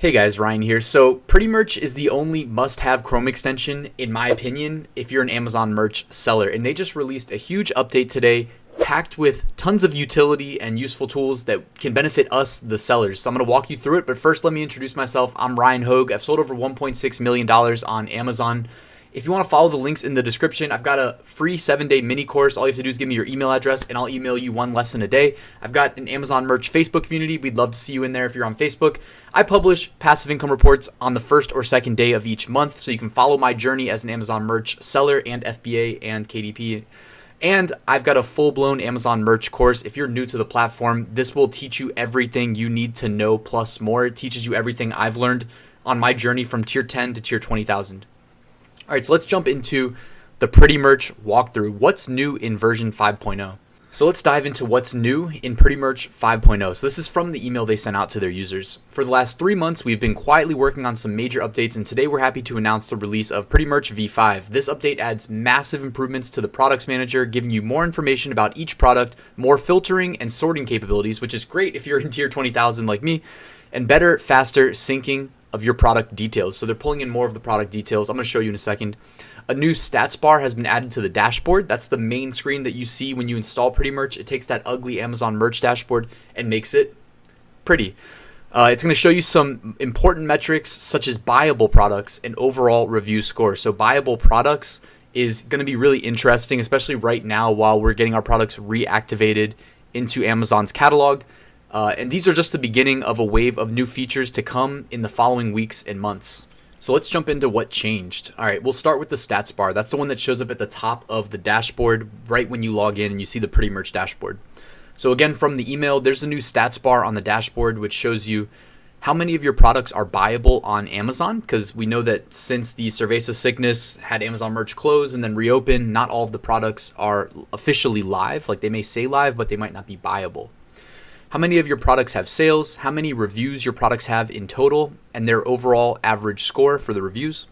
Hey guys, Ryan here. So Pretty Merch is the only must-have Chrome extension, in my opinion, if you're an Amazon merch seller. And they just released a huge update today, packed with tons of utility and useful tools that can benefit us, the sellers. So I'm going to walk you through it, but first let me introduce myself. I'm Ryan Hogue. I've sold over $1.6 million on Amazon. If you want to follow the links in the description, I've got a free 7-day mini course. All you have to do is give me your email address and I'll email you one lesson a day. I've got an Amazon merch Facebook community. We'd love to see you in there if you're on Facebook. I publish passive income reports on the first or second day of each month, so you can follow my journey as an Amazon merch seller and FBA and KDP. And I've got a full-blown Amazon merch course. If you're new to the platform, this will teach you everything you need to know plus more. It teaches you everything I've learned on my journey from tier 10 to tier 20,000. All right, so let's jump into the Pretty Merch walkthrough. What's new in version 5.0? So let's dive into what's new in Pretty Merch 5.0. So this is from the email they sent out to their users. For the last 3 months, we've been quietly working on some major updates, and today we're happy to announce the release of Pretty Merch v5. This update adds massive improvements to the products manager, giving you more information about each product, more filtering and sorting capabilities, which is great if you're in tier 20,000 like me, and better, faster syncing of your product details. So they're pulling in more of the product details. I'm going to show you in a second. A new stats bar has been added to the dashboard. That's the main screen that you see when you install Pretty Merch. It takes that ugly Amazon merch dashboard and makes it pretty. It's going to show you some important metrics such as buyable products and overall review score. So buyable products is going to be really interesting, especially right now while we're getting our products reactivated into Amazon's catalog. And these are just the beginning of a wave of new features to come in the following weeks and months. So let's jump into what changed. All right, we'll start with the stats bar. That's the one that shows up at the top of the dashboard right when you log in and you see the Pretty Merch dashboard. So again, from the email, there's a new stats bar on the dashboard which shows you how many of your products are buyable on Amazon, because we know that since the Cerveza sickness had Amazon merch close and then reopen, not all of the products are officially live. Like they may say live, but they might not be buyable. How many of your products have sales, how many reviews your products have in total, and their overall average score for the reviews.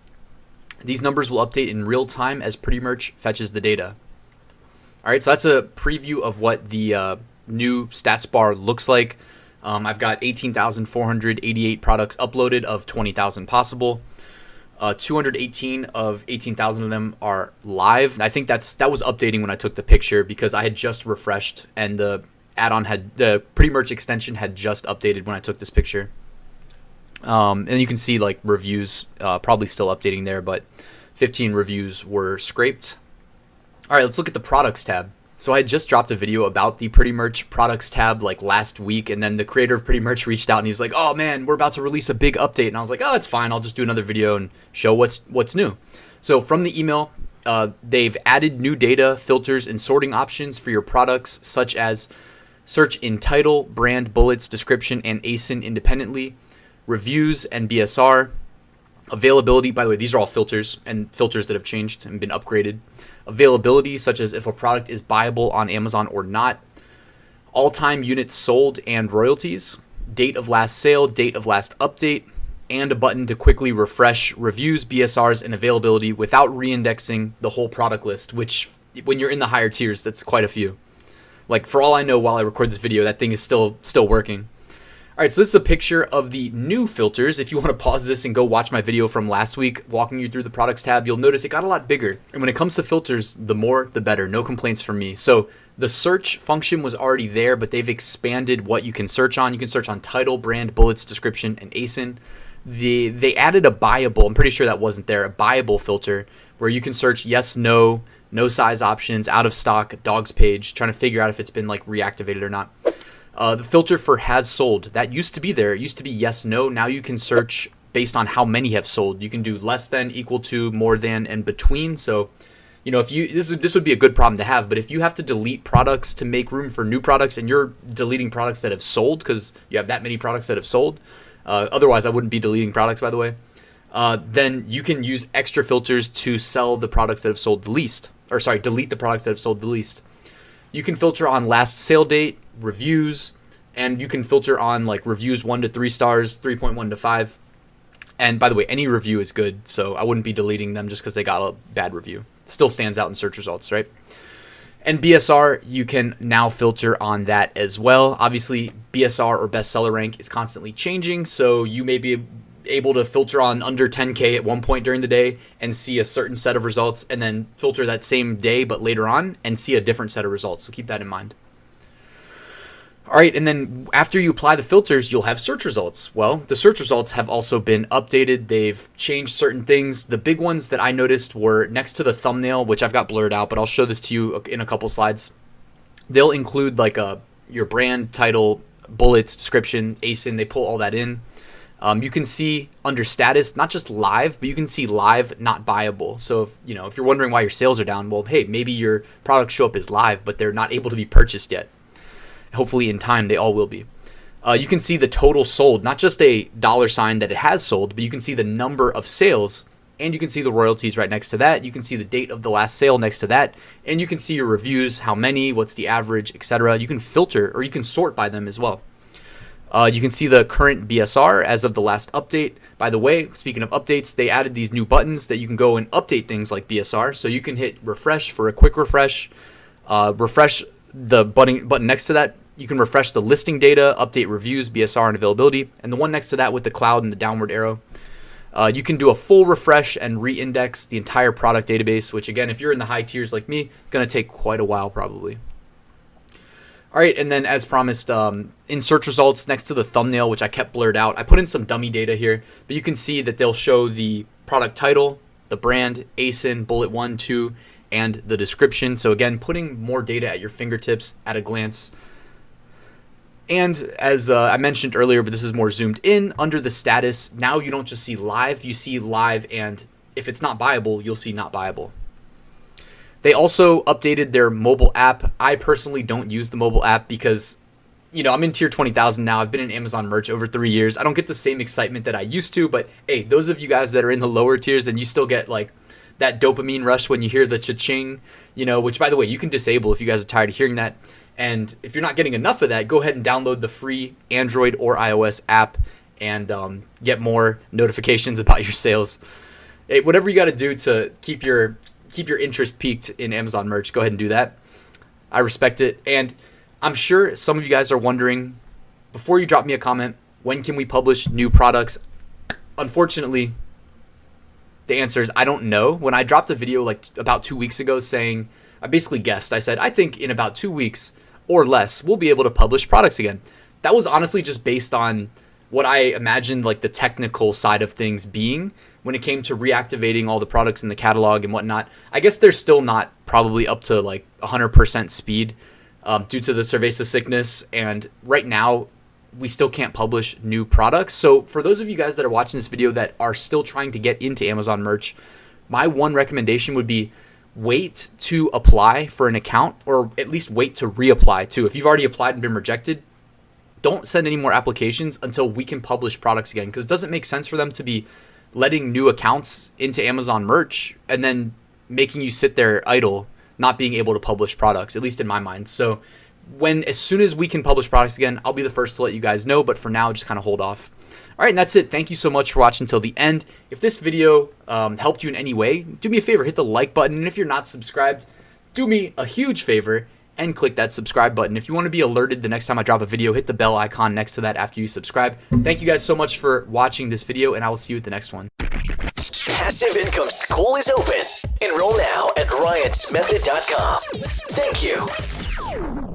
These numbers will update in real time as Pretty Merch fetches the data. All right, so that's a preview of what the new stats bar looks like. I've got 18,488 products uploaded of 20,000 possible. 218 of 18,000 of them are live. I think that was updating when I took the picture because I had just refreshed and the Pretty Merch extension had just updated when I took this picture. And you can see like reviews probably still updating there, but 15 reviews were scraped. All right, let's look at the products tab. So I had just dropped a video about the Pretty Merch products tab like last week, and then the creator of Pretty Merch reached out and he was like, oh man, we're about to release a big update. And I was like, oh, it's fine. I'll just do another video and show what's new. So from the email, they've added new data, filters, and sorting options for your products, such as search in title, brand, bullets, description, and ASIN independently, reviews and BSR, availability. By the way, these are all filters and filters that have changed and been upgraded. Availability, such as if a product is buyable on Amazon or not, all-time units sold and royalties, date of last sale, date of last update, and a button to quickly refresh reviews, BSRs, and availability without re-indexing the whole product list, which when you're in the higher tiers, that's quite a few. Like for all I know, while I record this video, that thing is still working. All right, so this is a picture of the new filters. If you want to pause this and go watch my video from last week, walking you through the products tab, you'll notice it got a lot bigger. And when it comes to filters, the more, the better. No complaints from me. So the search function was already there, but they've expanded what you can search on. You can search on title, brand, bullets, description, and ASIN. They added a buyable, I'm pretty sure that wasn't there, a buyable filter where you can search yes, no size options, out of stock, dogs page, trying to figure out if it's been like reactivated or not. The filter for has sold, that used to be there. It used to be yes, no. Now you can search based on how many have sold. You can do less than, equal to, more than, and between. So, you know, if you this would be a good problem to have, but if you have to delete products to make room for new products and you're deleting products that have sold because you have that many products that have sold, otherwise I wouldn't be deleting products, by the way, then you can use extra filters to sell the products that have sold the least. Or sorry, delete the products that have sold the least. You can filter on last sale date, reviews, and you can filter on like reviews 1 to 3 stars, 3.1 to 5. And by the way, any review is good, so I wouldn't be deleting them just because they got a bad review. It still stands out in search results, right? And BSR, you can now filter on that as well. Obviously, BSR or bestseller rank is constantly changing, so you may be able to filter on under 10K at one point during the day and see a certain set of results, and then filter that same day but later on and see a different set of results. So keep that in mind. All right, and then after you apply the filters, you'll have search results. Well, the search results have also been updated. They've changed certain things. The big ones that I noticed were next to the thumbnail, which I've got blurred out, but I'll show this to you in a couple slides. They'll include like your brand, title, bullets, description, ASIN. They pull all that in. You can see under status, not just live, but you can see live, not buyable. So if you're wondering why your sales are down, well, hey, maybe your products show up as live, but they're not able to be purchased yet. Hopefully in time, they all will be. You can see the total sold, not just a $sign that it has sold, but you can see the number of sales, and you can see the royalties right next to that. You can see the date of the last sale next to that, and you can see your reviews, how many, what's the average, etc. You can filter, or you can sort by them as well. You can see the current BSR as of the last update. By the way, speaking of updates, they added these new buttons that you can go and update things like BSR. So you can hit refresh for a quick refresh, refresh the button next to that. You can refresh the listing data, update reviews, BSR, and availability. And the one next to that with the cloud and the downward arrow. You can do a full refresh and re-index the entire product database, which again, if you're in the high tiers like me, going to take quite a while probably. All right, and then as promised, in search results next to the thumbnail, which I kept blurred out, I put in some dummy data here, but you can see that they'll show the product title, the brand, ASIN, bullet 1, 2, and the description. So again, putting more data at your fingertips at a glance. And as I mentioned earlier, but this is more zoomed in, under the status, now you don't just see live, you see live, and if it's not buyable, you'll see not buyable. They also updated their mobile app. I personally don't use the mobile app because, I'm in tier 20,000 now. I've been in Amazon merch over 3 years. I don't get the same excitement that I used to, but hey, those of you guys that are in the lower tiers and you still get like that dopamine rush when you hear the cha-ching, which by the way, you can disable if you guys are tired of hearing that. And if you're not getting enough of that, go ahead and download the free Android or iOS app and get more notifications about your sales. Hey, whatever you got to do to keep your interest peaked in Amazon merch, go ahead and do that. I respect it. And I'm sure some of you guys are wondering, before you drop me a comment, when can we publish new products? Unfortunately, the answer is I don't know. When I dropped a video like about 2 weeks ago saying, I basically guessed. I said, I think in about 2 weeks or less, we'll be able to publish products again. That was honestly just based on what I imagined like the technical side of things being when it came to reactivating all the products in the catalog and whatnot. I guess they're still not probably up to like 100% speed due to the cerveza sickness. And right now, we still can't publish new products. So for those of you guys that are watching this video that are still trying to get into Amazon merch, my one recommendation would be wait to apply for an account, or at least wait to reapply too. If you've already applied and been rejected, don't send any more applications until we can publish products again, because it doesn't make sense for them to be letting new accounts into Amazon merch and then making you sit there idle, not being able to publish products, at least in my mind. So as soon as we can publish products again, I'll be the first to let you guys know, but for now, just kind of hold off. All right, and that's it. Thank you so much for watching until the end. If this video helped you in any way, do me a favor, hit the like button. And if you're not subscribed, do me a huge favor and click that subscribe button. If you want to be alerted the next time I drop a video, hit the bell icon next to that after you subscribe. Thank you guys so much for watching this video, and I will see you at the next one. Passive Income School is open. Enroll now at ryansmethod.com. Thank you.